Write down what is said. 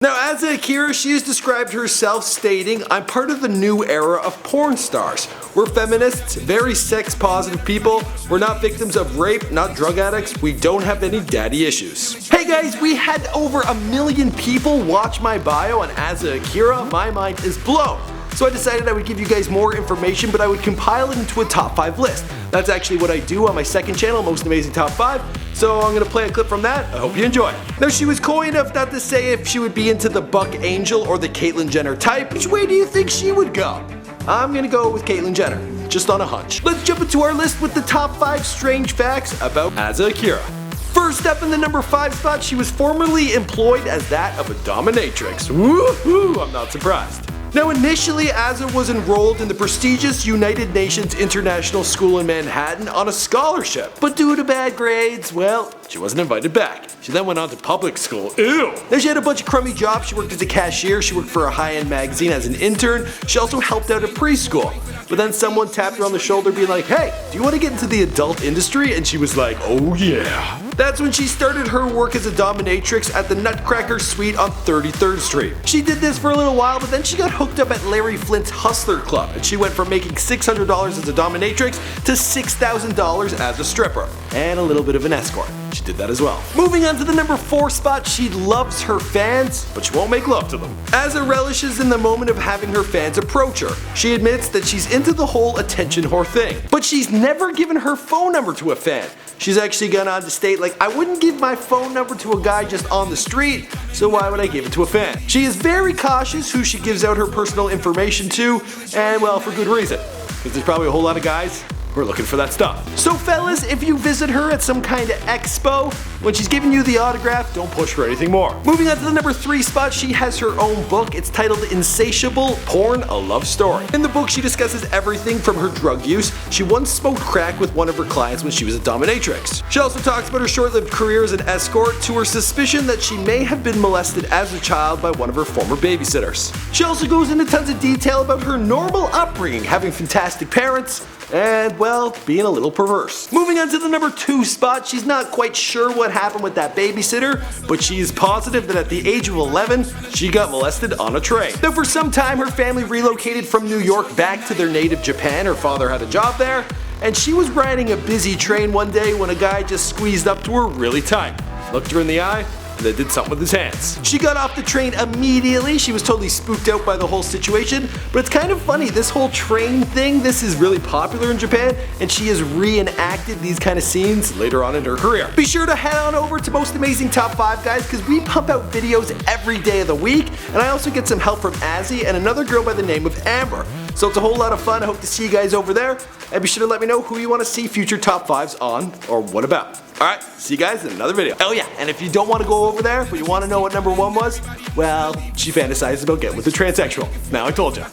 Now, Asa Akira, she has described herself stating, "I'm part of the new era of porn stars. We're feminists, very sex-positive people. We're not victims of rape, not drug addicts. We don't have any daddy issues." Hey guys, we had over 1 million people watch my bio on Asa Akira. My mind is blown. So I decided I would give you guys more information, but I would compile it into a top 5 list. That's actually what I do on my second channel, Most Amazing Top 5. So I'm gonna play a clip from that. I hope you enjoy. Now, she was coy enough not to say if she would be into the Buck Angel or the Caitlyn Jenner type. Which way do you think she would go? I'm gonna go with Caitlyn Jenner, just on a hunch. Let's jump into our list with the top 5 strange facts about Asa Akira. First up in the number 5 spot, she was formerly employed as that of a dominatrix. Woohoo, I'm not surprised. Now, initially, Asa was enrolled in the prestigious United Nations International School in Manhattan on a scholarship. But due to bad grades, well, she wasn't invited back. She then went on to public school. Ew! Now, she had a bunch of crummy jobs. She worked as a cashier, she worked for a high-end magazine as an intern, she also helped out at preschool. But then someone tapped her on the shoulder being like, "Hey, do you want to get into the adult industry?" And she was like, "Oh yeah." That's when she started her work as a dominatrix at the Nutcracker Suite on 33rd Street. She did this for a little while, but then she got hooked up at Larry Flint's Hustler Club, and she went from making $600 as a dominatrix to $6,000 as a stripper, and a little bit of an escort. She did that as well. Moving on to the number 4 spot, she loves her fans, but she won't make love to them. Asa relishes in the moment of having her fans approach her. She admits that she's into the whole attention whore thing, but she's never given her phone number to a fan. She's actually gone on to state, like, "I wouldn't give my phone number to a guy just on the street, so why would I give it to a fan?" She is very cautious who she gives out her personal information to, and well, for good reason, because there's probably a whole lot of guys who are looking for that stuff. So fellas, if you visit her at some kind of expo, when she's giving you the autograph, don't push for anything more. Moving on to the number 3 spot, she has her own book. It's titled Insatiable Porn, A Love Story. In the book, she discusses everything from her drug use. She once smoked crack with one of her clients when she was a dominatrix. She also talks about her short-lived career as an escort, to her suspicion that she may have been molested as a child by one of her former babysitters. She also goes into tons of detail about her normal upbringing, having fantastic parents, and, well, being a little perverse. Moving on to the number 2 spot, she's not quite sure what happened with that babysitter, but she is positive that at the age of 11, she got molested on a train. Now, for some time, her family relocated from New York back to their native Japan. Her father had a job there, and she was riding a busy train one day when a guy just squeezed up to her really tight, looked her in the eye, and then did something with his hands. She got off the train immediately. She was totally spooked out by the whole situation, but it's kind of funny, this whole train thing, this is really popular in Japan, and she has reenacted these kind of scenes later on in her career. Be sure to head on over to Most Amazing Top 5, guys, because we pump out videos every day of the week, and I also get some help from Azzy and another girl by the name of Amber. So it's a whole lot of fun. I hope to see you guys over there, and be sure to let me know who you want to see future top 5s on, or what about. Alright, see you guys in another video. Oh yeah, and if you don't want to go over there, but you want to know what number 1 was, well, she fantasizes about getting with a transsexual. Now I told ya.